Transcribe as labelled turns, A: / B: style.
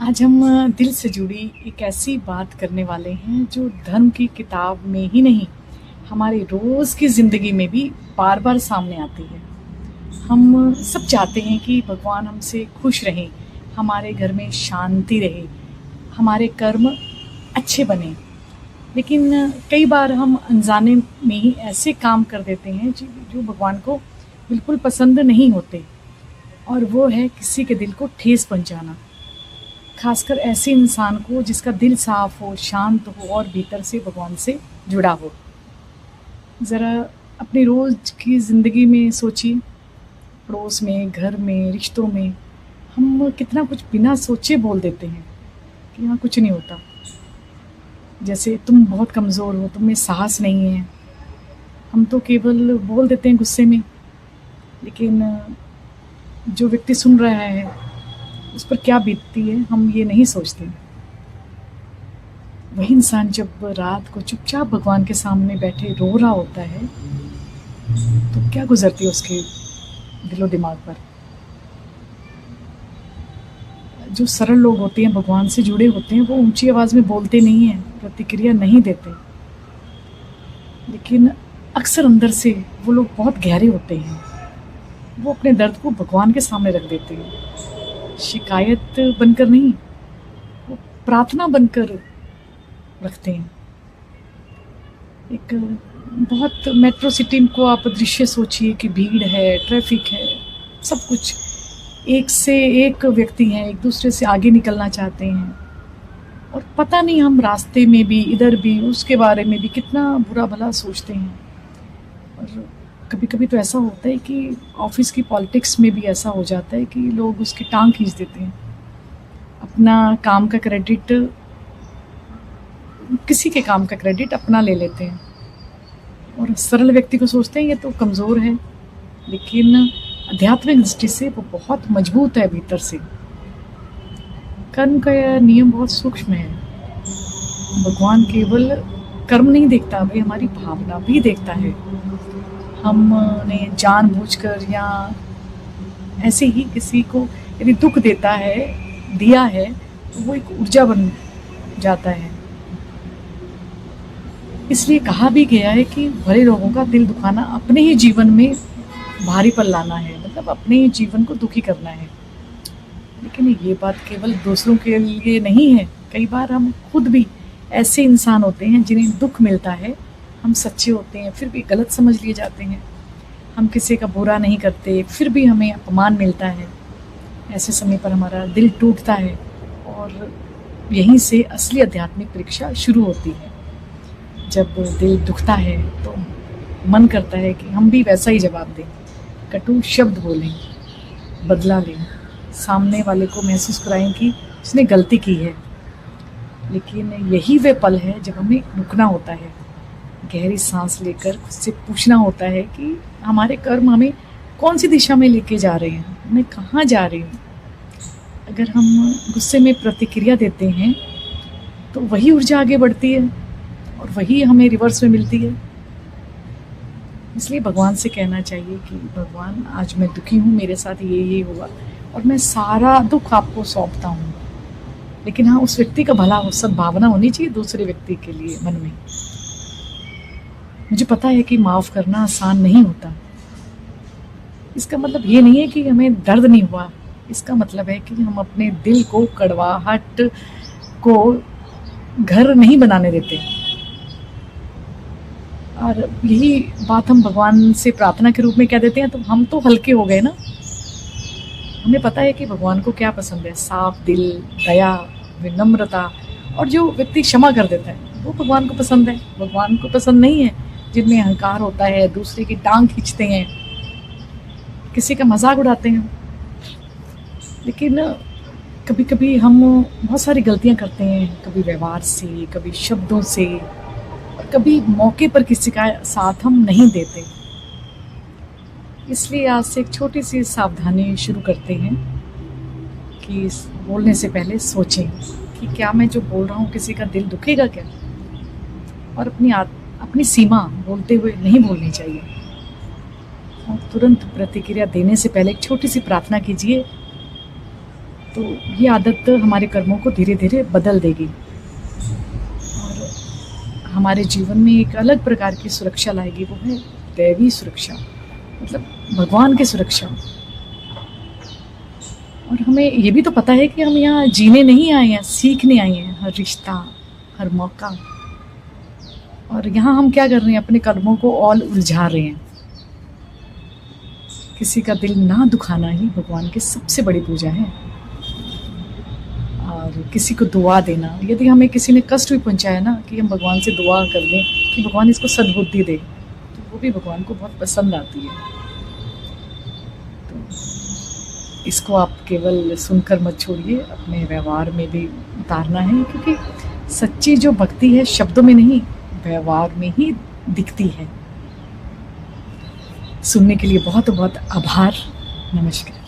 A: आज हम दिल से जुड़ी एक ऐसी बात करने वाले हैं जो धर्म की किताब में ही नहीं, हमारे रोज़ की ज़िंदगी में भी बार-बार सामने आती है। हम सब चाहते हैं कि भगवान हमसे खुश रहें, हमारे घर में शांति रहे, हमारे कर्म अच्छे बनें। लेकिन कई बार हम अनजाने में ही ऐसे काम कर देते हैं जो भगवान को बिल्कुल पसंद नहीं होते, और वो है किसी के दिल को ठेस पहुँचाना। खासकर ऐसे इंसान को जिसका दिल साफ हो, शांत हो और भीतर से भगवान से जुड़ा हो। ज़रा अपनी रोज़ की ज़िंदगी में सोचिए, पड़ोस में, घर में, रिश्तों में हम कितना कुछ बिना सोचे बोल देते हैं कि यहाँ कुछ नहीं होता। जैसे तुम बहुत कमज़ोर हो, तुम में साहस नहीं है। हम तो केवल बोल देते हैं गुस्से में, लेकिन जो व्यक्ति सुन रहा है उस पर क्या बीतती है हम ये नहीं सोचते। वही इंसान जब रात को चुपचाप भगवान के सामने बैठे रो रहा होता है तो क्या गुजरती है उसके दिलो दिमाग पर। जो सरल लोग होते हैं, भगवान से जुड़े होते हैं, वो ऊंची आवाज़ में बोलते नहीं हैं, प्रतिक्रिया नहीं देते, लेकिन अक्सर अंदर से वो लोग बहुत गहरे होते हैं। वो अपने दर्द को भगवान के सामने रख देते हैं, शिकायत बनकर नहीं, वो प्रार्थना बनकर रखते हैं। एक बहुत मेट्रो सिटी को आप दृश्य सोचिए कि भीड़ है, ट्रैफिक है, सब कुछ, एक से एक व्यक्ति हैं, एक दूसरे से आगे निकलना चाहते हैं, और पता नहीं हम रास्ते में भी, इधर भी, उसके बारे में भी कितना बुरा भला सोचते हैं। और कभी कभी तो ऐसा होता है कि ऑफिस की पॉलिटिक्स में भी ऐसा हो जाता है कि लोग उसकी टांग खींच देते हैं, अपना काम का क्रेडिट, किसी के काम का क्रेडिट अपना ले लेते हैं, और सरल व्यक्ति को सोचते हैं ये तो कमज़ोर है, लेकिन आध्यात्मिक दृष्टि से वो बहुत मजबूत है भीतर से। कर्म का यह नियम बहुत सूक्ष्म है। भगवान केवल कर्म नहीं देखता, वे हमारी भावना भी देखता है। हमने जानबूझकर या ऐसे ही किसी को यदि दुख देता है, दिया है, तो वो एक ऊर्जा बन जाता है। इसलिए कहा भी गया है कि भले लोगों का दिल दुखाना अपने ही जीवन में भारीपन लाना है, मतलब अपने ही जीवन को दुखी करना है। लेकिन ये बात केवल दूसरों के लिए नहीं है। कई बार हम खुद भी ऐसे इंसान होते हैं जिन्हें दुख मिलता है, हम सच्चे होते हैं फिर भी गलत समझ लिए जाते हैं। हम किसी का बुरा नहीं करते फिर भी हमें अपमान मिलता है। ऐसे समय पर हमारा दिल टूटता है, और यहीं से असली आध्यात्मिक परीक्षा शुरू होती है। जब दिल दुखता है तो मन करता है कि हम भी वैसा ही जवाब दें, कटु शब्द बोलें, बदला लें, सामने वाले को महसूस कराएं कि उसने गलती की है। लेकिन यही वे पल है जब हमें रुकना होता है, गहरी सांस लेकर खुद से पूछना होता है कि हमारे कर्म हमें कौन सी दिशा में लेके जा रहे हैं, मैं कहाँ जा रही हूँ। अगर हम गुस्से में प्रतिक्रिया देते हैं तो वही ऊर्जा आगे बढ़ती है और वही हमें रिवर्स में मिलती है। इसलिए भगवान से कहना चाहिए कि भगवान आज मैं दुखी हूँ, मेरे साथ ये हुआ, और मैं सारा दुख आपको सौंपता हूँ। लेकिन हाँ, उस व्यक्ति का भला हो, सद्भावना होनी चाहिए दूसरे व्यक्ति के लिए मन में। मुझे पता है कि माफ़ करना आसान नहीं होता। इसका मतलब ये नहीं है कि हमें दर्द नहीं हुआ, इसका मतलब है कि हम अपने दिल को, कड़वाहट को घर नहीं बनाने देते। और यही बात हम भगवान से प्रार्थना के रूप में कह देते हैं तो हम तो हल्के हो गए ना। हमें पता है कि भगवान को क्या पसंद है, साफ दिल, दया, विनम्रता, और जो व्यक्ति क्षमा कर देता है वो भगवान को पसंद है। भगवान को पसंद नहीं है जिनमें अहंकार होता है, दूसरे की टांग खींचते हैं, किसी का मजाक उड़ाते हैं। लेकिन कभी कभी हम बहुत सारी गलतियां करते हैं, कभी व्यवहार से, कभी शब्दों से, और कभी मौके पर किसी का साथ हम नहीं देते। इसलिए आज से एक छोटी सी सावधानी शुरू करते हैं कि बोलने से पहले सोचें कि क्या मैं जो बोल रहा हूँ किसी का दिल दुखेगा क्या, और अपनी सीमा बोलते हुए नहीं बोलनी चाहिए। और तुरंत प्रतिक्रिया देने से पहले एक छोटी सी प्रार्थना कीजिए तो ये आदत हमारे कर्मों को धीरे धीरे बदल देगी और हमारे जीवन में एक अलग प्रकार की सुरक्षा लाएगी। वो है दैवी सुरक्षा, मतलब भगवान की सुरक्षा। और हमें ये भी तो पता है कि हम यहाँ जीने नहीं आए हैं, सीखने आए हैं। हर रिश्ता, हर मौका, और यहाँ हम क्या कर रहे हैं, अपने कर्मों को और उलझा रहे हैं। किसी का दिल ना दुखाना ही भगवान की सबसे बड़ी पूजा है। और किसी को दुआ देना, यदि हमें किसी ने कष्ट भी पहुंचाया ना, कि हम भगवान से दुआ कर दें कि भगवान इसको सद्बुद्धि दे, तो वो भी भगवान को बहुत पसंद आती है। तो इसको आप केवल सुनकर मत छोड़िए, अपने व्यवहार में भी उतारना है, क्योंकि सच्ची जो भक्ति है शब्दों में नहीं, व्यवहार में ही दिखती है। सुनने के लिए बहुत बहुत आभार। नमस्कार।